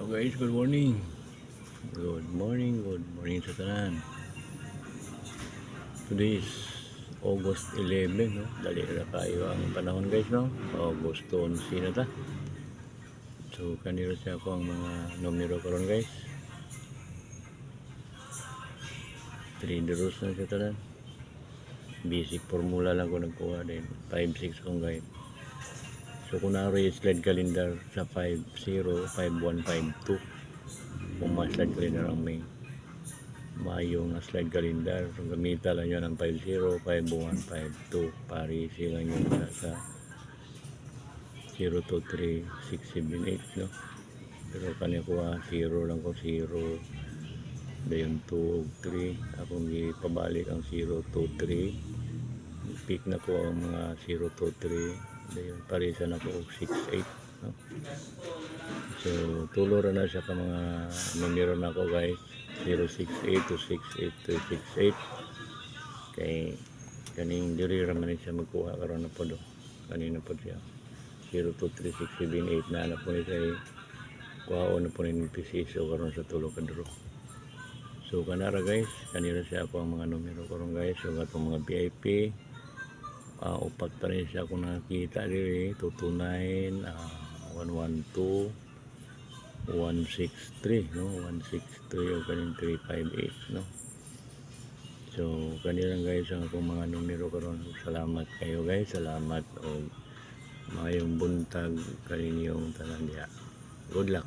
Hello guys, good morning. Good morning sa tanan. Today is August 11, no? Dali na kayo ang panahon guys, no? August 11 na ta. So, kaniro siya ako ang mga numero karon guys. 3 rules na sa tanan. Basic formula lang ko nagkuha din. 5-6 kong guide. So, kung naroon yung slide calendar sa 5-0, 5-1, 5-2. Kung mga slide calendar ang may mayong na slide calendar, so gamita lang yun ang 5-0, 5-1, 5-2. Pari silang yun sa 0, 2, 3, 6, 7, 8, no? Pero kanya ko 0 lang ko, 0. Dayon 2, 3. Akong ipabalik ang 0, 2, 3. Pick na ko ang mga 0, 2, 3. Dayon parisan ako 6, 8, no? So tulo ra na siya ka mga numero na ko guys, 068 to 68 to 68. Kay kaning diri ra man siya magkuha karon na pod. Kanina pod siya 0, 2, 3, 6, 7, 8 na po ni kay kuhaon na po ni piso karon sa tulo ka duro. So kanara guys, kanira siya ako ang mga numero karon guys. So atong mga VIP upat pa rin siya kung nakikita diri 229, 112, 163, no? 163 o kanin 358, no? So kanilang guys ang akong mga numero karon. Salamat kayo guys, salamat o mayong buntag kaninyong tanan diha. Good luck.